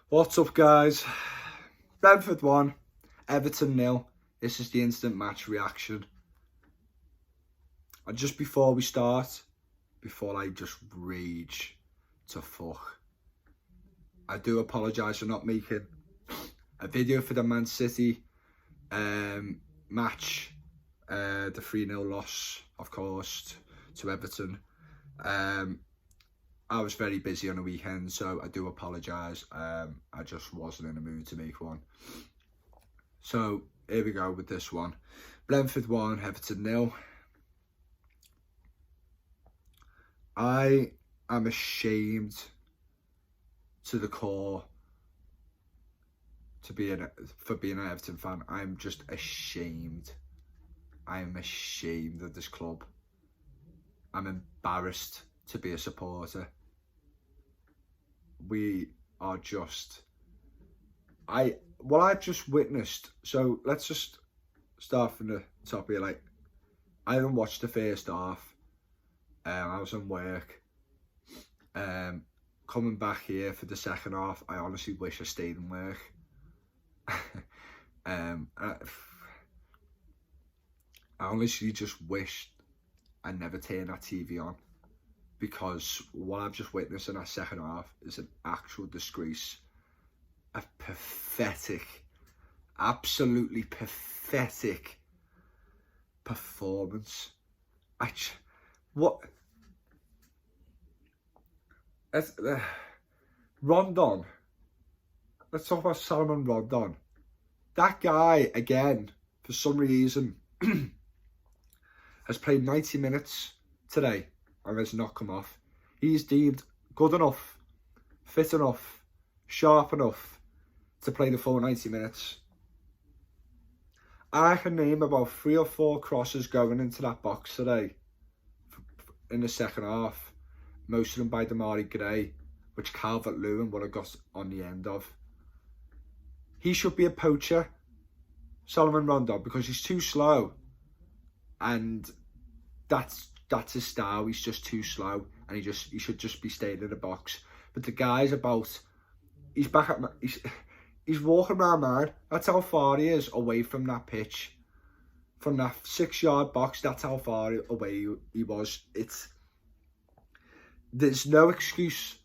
What's up, guys? Brentford 1, Everton 0. This is the instant match reaction. And just before we start, before I just rage to fuck, I do apologise for not making a video for the Man City match, the 3-0 loss, of course, to Everton. I was very busy on the weekend, so I do apologise. I just wasn't in the mood to make one. So here we go with this one. Brentford 1, Everton 0. I am ashamed to the core for being an Everton fan. I'm just ashamed. I am ashamed of this club. I'm embarrassed to be a supporter. We are just... What I've just witnessed, so let's just start from the top here. Like, I haven't watched the first half. I was in work. Coming back here for the second half, I honestly wish I stayed in work. I honestly just wished I never turned that TV on, because what I've just witnessed in that second half is an actual disgrace. A pathetic, absolutely pathetic performance. Rondon. Let's talk about Salomon Rondon. That guy, again, for some reason, has played 90 minutes today and has not come off. He's deemed good enough, fit enough, sharp enough to play the full 90 minutes. I can name about 3 or 4 crosses going into that box today in the second half. Most of them by Demarai Gray, which Calvert-Lewin would have got on the end of. He should be a poacher, Salomon Rondon, because he's too slow. And that's his style. He's just too slow, and he should just be staying in the box. But the guy's about... He's back at... He's walking around, man. That's how far he is away from that pitch. From that 6-yard box, that's how far away he was. There's no excuse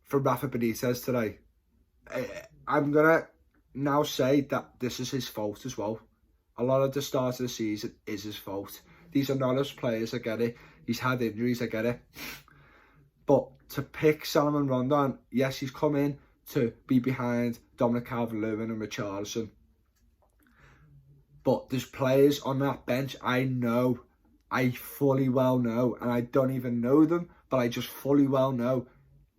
for Rafa Benitez today. I'm going to now say that this is his fault as well. A lot of the start of the season is his fault. These are not his players, I get it. He's had injuries, I get it. But to pick Salomon Rondon, yes, he's come in to be behind Dominic Calvert-Lewin and Richarlison. But there's players on that bench I fully well know, and I don't even know them, but I just fully well know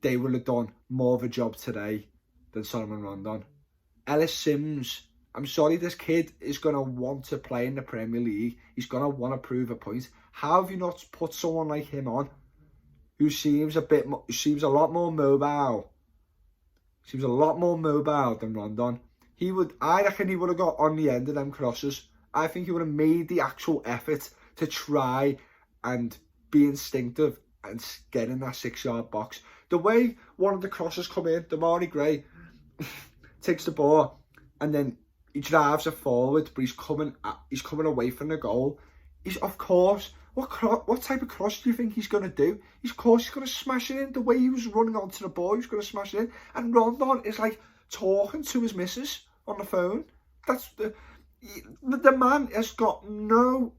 they will have done more of a job today than Salomon Rondon. Ellis Sims, I'm sorry, this kid is going to want to play in the Premier League. He's going to want to prove a point. How have you not put someone like him on, who seems a lot more mobile? Seems a lot more mobile than Rondon. I reckon he would have got on the end of them crosses. I think he would have made the actual effort to try and be instinctive and get in that 6-yard box. The way one of the crosses come in, Demarai Gray takes the ball and then he drives it forward, but he's coming away from the goal. Of course, what type of cross do you think he's going to do? Of course he's going to smash it in. The way he was running onto the ball, he's going to smash it in. And Rondon is like talking to his missus on the phone. The man has got no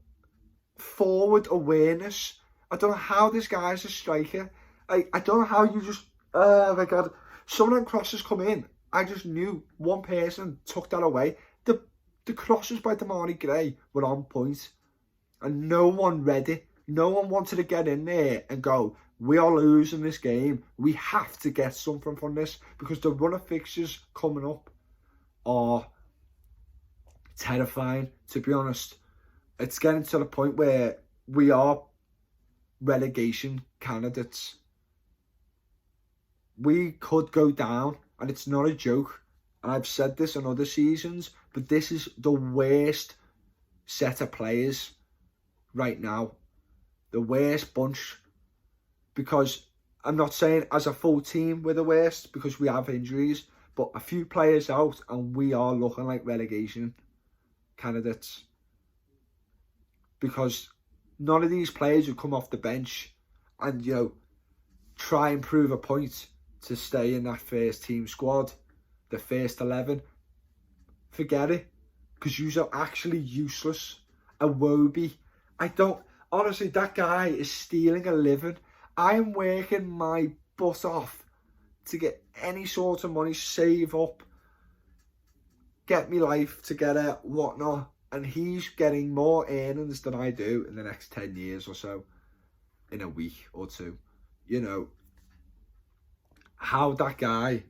forward awareness. I don't know how this guy's a striker. I don't know how you just... Oh my God. Some of them crosses come in. I just knew one person took that away. The crosses by Demarai Gray were on point. And no one read it. No one wanted to get in there and go, we are losing this game. We have to get something from this, because the run of fixtures coming up are terrifying, to be honest. It's getting to the point where we are relegation candidates. We could go down, and it's not a joke. And I've said this in other seasons, but this is the worst set of players right now. The worst bunch. Because I'm not saying as a full team we're the worst because we have injuries, but a few players out and we are looking like relegation candidates. Because none of these players who come off the bench and, you know, try and prove a point to stay in that first team squad, the first 11, forget it. Because you are actually useless. Iwobi, honestly, that guy is stealing a living. I am working my butt off to get any sort of money, save up, get me life together, whatnot. And he's getting more earnings than I do in the next 10 years or so, in a week or two. You know, how that guy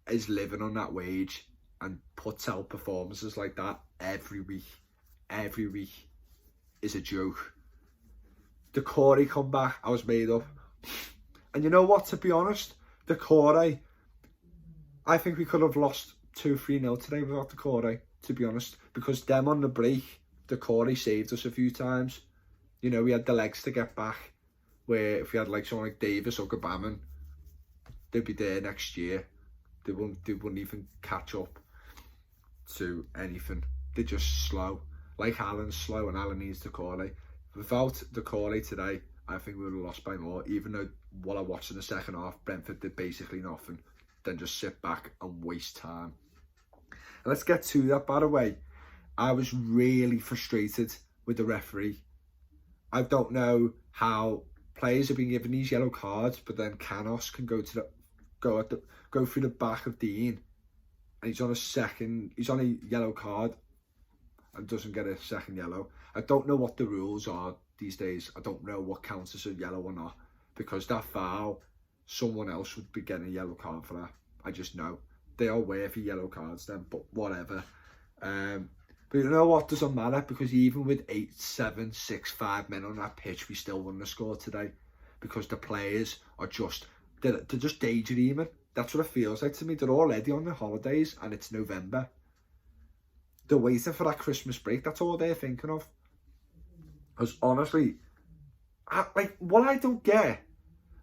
is living on that wage and puts out performances like that every week is a joke. The Corey comeback, I was made up. And you know what, to be honest, the Corey, I think we could have lost 2-3-0 today without the Corey, to be honest, because them on the break, the Corey saved us a few times. You know, we had the legs to get back, where if we had like someone like Davis or Gabaman, they'd be there next year. They wouldn't even catch up to anything. They're just slow. Like Alan's slow, and Alan needs the Corey. Without the Corey today, I think we would have lost by more, even though what I watched in the second half, Brentford did basically nothing, then just sit back and waste time. And let's get to that, by the way. I was really frustrated with the referee. I don't know how players have been given these yellow cards, but then Canos can go through the back of Dean, and he's on a yellow card and doesn't get a second yellow. I don't know what the rules are these days. I don't know what counts as a yellow or not, because that foul, someone else would be getting a yellow card for that. I just know. They are worthy yellow cards then, but whatever. But you know what, doesn't matter, because even with 8, 7, 6, 5 men on that pitch, we still wouldn't have scored today, because the players are they're just daydreaming. That's what it feels like to me. They're already on their holidays and it's November. They're waiting for that Christmas break. That's all they're thinking of. Because honestly, what I don't get,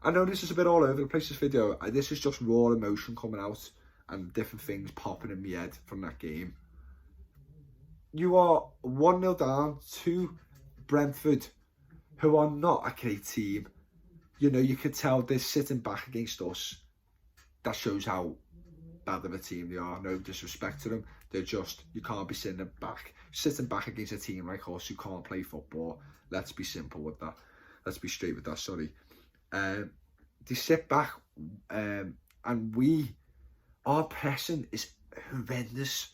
I know this is a bit all over the place, this video. This is just raw emotion coming out and different things popping in my head from that game. You are 1-0 down to Brentford, who are not a great team. You know, you could tell they're sitting back against us. That shows how bad of a team they are. No disrespect to them. They're just, you can't be sitting back against a team like us who can't play football. Let's be simple with that. Let's be straight with that, sorry. They sit back and our pressing is horrendous.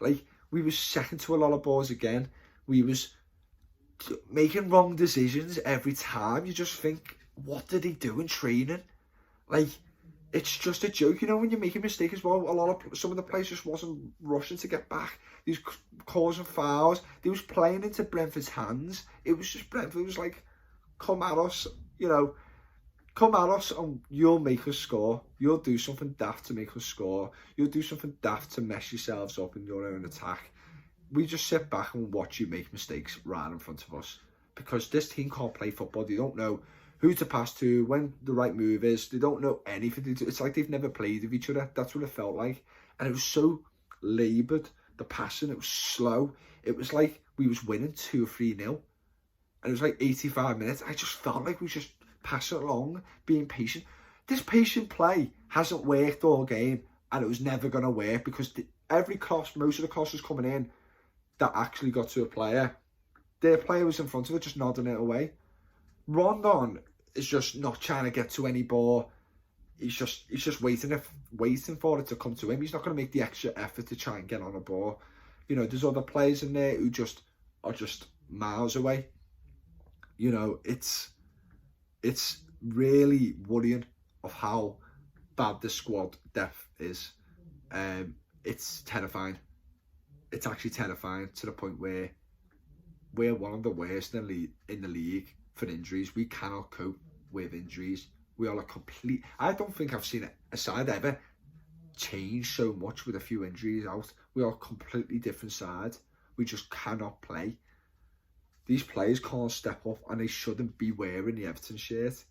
Like, we was second to a lot of balls again. We was making wrong decisions every time. You just think, what did he do in training? Like, it's just a joke, you know, when you make a mistake as well. Some of the players just wasn't rushing to get back. He was causing fouls. They was playing into Brentford's hands. It was just Brentford was like, come at us, you know, come at us and you'll make us score. You'll do something daft to make us score. You'll do something daft to mess yourselves up in your own attack. We just sit back and watch you make mistakes right in front of us, because this team can't play football. They don't know who to pass to, when the right move is. They don't know anything. It's like they've never played with each other. That's what it felt like. And it was so laboured, the passing. It was slow. It was like we was winning 2 or 3-0. And it was like 85 minutes. I just felt like we was just passing along, being patient. This patient play hasn't worked all game, and it was never going to work, because most of the crosses coming in that actually got to a player, their player was in front of it, just nodding it away. Rondon is just not trying to get to any ball. He's just waiting for it to come to him. He's not going to make the extra effort to try and get on a ball. You know, there's other players in there who are just miles away. You know, it's really worrying of how bad the squad depth is. It's terrifying. It's actually terrifying, to the point where we're one of the worst in the league for injuries. We cannot cope with injuries. We are a complete... I don't think I've seen a side ever change so much with a few injuries out. We are a completely different side. We just cannot play. These players can't step up, and they shouldn't be wearing the Everton shirt.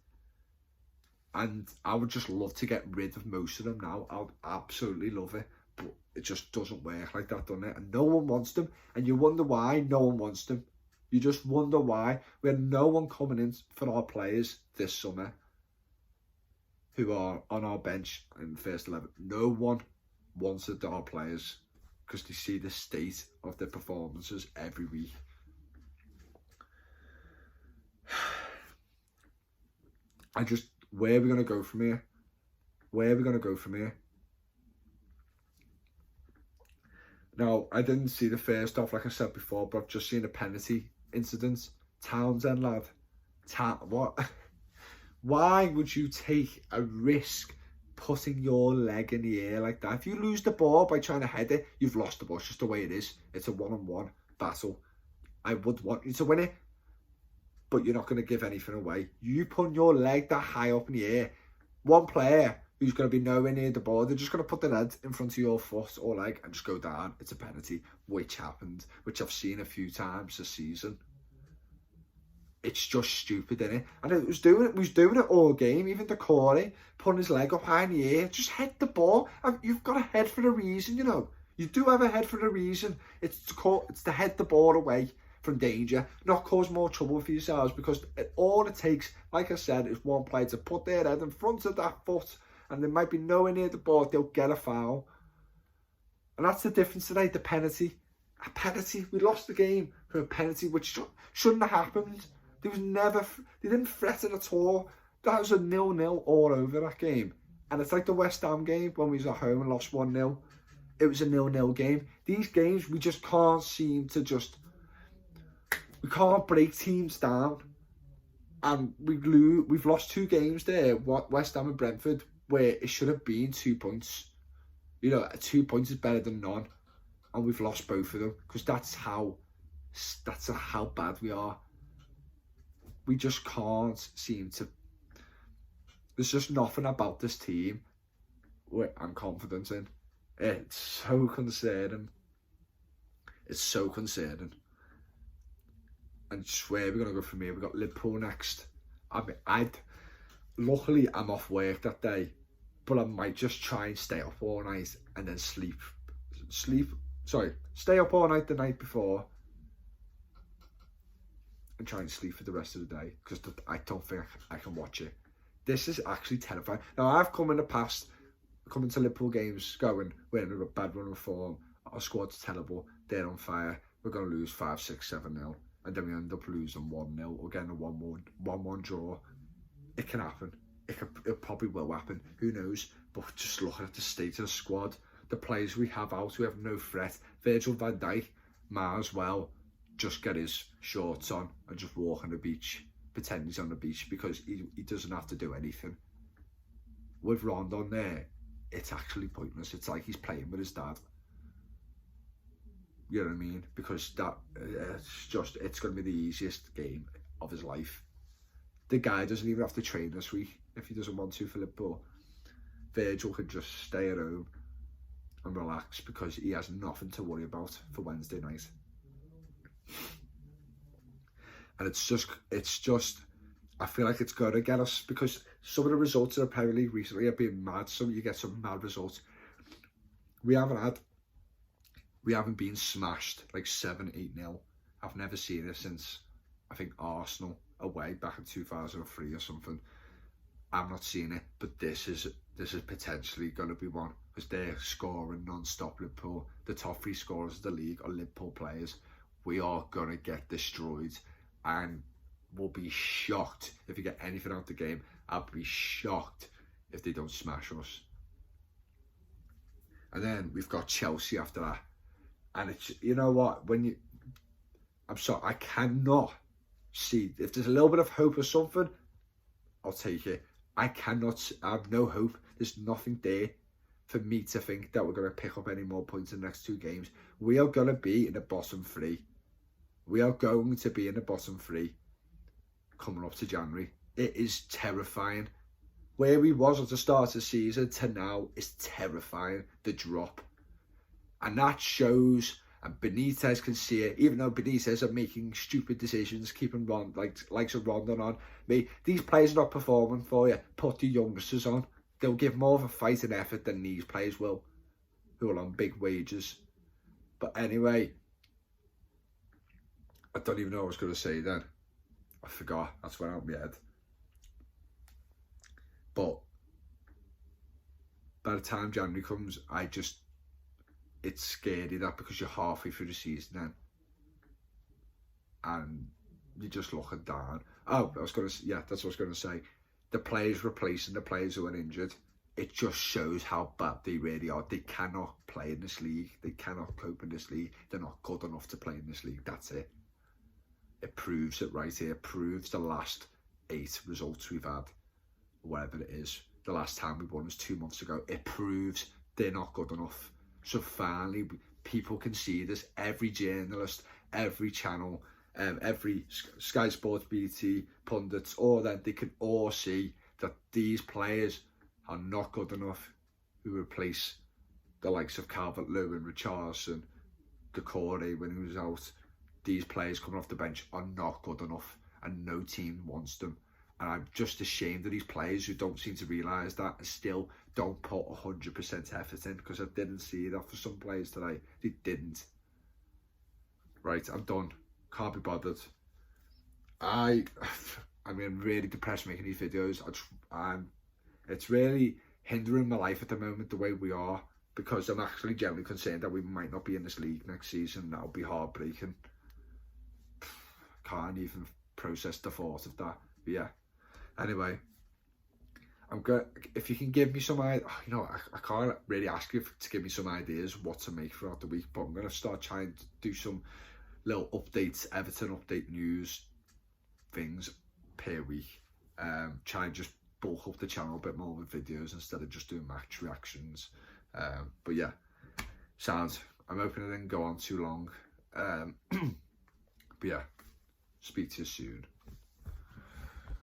And I would just love to get rid of most of them now. I'd absolutely love it. But it just doesn't work like that, doesn't it? And no one wants them. And you wonder why no one wants them. You just wonder why. We had no one coming in for our players this summer who are on our bench in the first 11. No one wanted our players because they see the state of their performances every week. Where are we going to go from here? Where are we going to go from here? Now, I didn't see the first off, like I said before, but I've just seen a penalty incident. Townsend, lad. What? Why would you take a risk putting your leg in the air like that? If you lose the ball by trying to head it, you've lost the ball. It's just the way it is. It's a one-on-one battle. I would want you to win it, but you're not going to give anything away. You put your leg that high up in the air. One player who's going to be nowhere near the ball, they're just going to put their head in front of your foot or leg and just go down. It's a penalty, which happened, which I've seen a few times this season. It's just stupid, isn't it? And it was doing it all game. Even Decore putting his leg up high in the air, just head the ball. And you've got a head for a reason, you know. You do have a head for a reason. It's to head the ball away from danger, not cause more trouble for yourselves, because all it takes, like I said, is one player to put their head in front of that foot, and they might be nowhere near the ball, they'll get a foul. And that's the difference today, the penalty. A penalty, we lost the game for a penalty, which shouldn't have happened. They didn't threaten at all. That was a 0-0 all over that game. And it's like the West Ham game when we was at home and lost 1-0. It was a 0-0 game. These games, we just can't seem to we can't break teams down. And we've lost 2 games there, West Ham and Brentford, where it should have been 2 points. You know, 2 points is better than none. And we've lost both of them, because that's how bad we are. We just can't seem to. There's just nothing about this team I'm confident in. It's so concerning. It's so concerning. And just where we're going to go from here. We've got Liverpool next. Luckily, I'm off work that day, but I might just try and stay up all night and then stay up all night the night before and try and sleep for the rest of the day, because I don't think I can watch it. This is actually terrifying. Now, I've come in the past, coming to Liverpool games, going, we're in a bad run of form, our squad's terrible, they're on fire, we're going to lose 5, 6, 7-0, and then we end up losing 1-0 or getting a 1-1 draw. It can happen. It probably will happen. Who knows? But just looking at the state of the squad, the players we have out, we have no threat. Virgil van Dijk might as well just get his shorts on and just walk on the beach, pretend he's on the beach, because he doesn't have to do anything. With Rondon there, it's actually pointless. It's like he's playing with his dad. You know what I mean? Because it's going to be the easiest game of his life. The guy doesn't even have to train this week if he doesn't want to for Liverpool. Virgil can just stay at home and relax, because he has nothing to worry about for Wednesday night. And it's just I feel like it's going to get us, because some of the results in the Premier League recently have been mad. You get some mad results. We haven't been smashed like 7-8-0. I've never seen it since, I think, Arsenal away back in 2003 or something. I'm not seeing it, but this is potentially going to be one, because they're scoring non-stop. Liverpool, the top 3 scorers of the league are Liverpool players. We are going to get destroyed, and we'll be shocked if we get anything out of the game. I'll be shocked if they don't smash us. And then we've got Chelsea after that. And it's, you know what, I'm sorry, I cannot see, if there's a little bit of hope or something, I'll take it. I have no hope. There's nothing there for me to think that we're going to pick up any more points in the next 2 games. We are going to be in the bottom 3. We are going to be in the bottom 3 coming up to January. It is terrifying. Where we was at the start of the season to now is terrifying, the drop. And that shows And Benitez can see it, even though Benitez are making stupid decisions, keeping likes of Rondon on. These players are not performing for you. Put the youngsters on. They'll give more of a fight and effort than these players will, who are on big wages. But anyway, I don't even know what I was going to say then. I forgot. That's went out of my head. But by the time January comes, it's scary that, because you're halfway through the season then, and you're just looking down. Oh, that's what I was going to say. The players replacing the players who are injured, it just shows how bad they really are. They cannot play in this league. They cannot cope in this league. They're not good enough to play in this league. That's it. It proves it right here. It proves the last 8 results we've had, whatever it is. The last time we won was 2 months ago. It proves they're not good enough. So finally, people can see this. Every journalist, every channel, every Sky Sports, BT, pundits, all that, they can all see that these players are not good enough who replace the likes of Calvert-Lewin, Richarlison, Decore when he was out. These players coming off the bench are not good enough, and no team wants them. And I'm just ashamed of these players who don't seem to realise that and still don't put 100% effort in, because I didn't see that for some players today. They didn't. Right, I'm done. Can't be bothered. I'm really depressed making these videos. It's really hindering my life at the moment, the way we are, because I'm actually generally concerned that we might not be in this league next season. That'll be heartbreaking. Can't even process the thought of that. But yeah. Anyway, I'm good. If you can give me some, I can't really ask you to give me some ideas what to make throughout the week, but I'm going to start trying to do some little updates, Everton update news things per week. Try and just bulk up the channel a bit more with videos instead of just doing match reactions. But yeah, sounds. I'm hoping it didn't go on too long. But yeah, speak to you soon.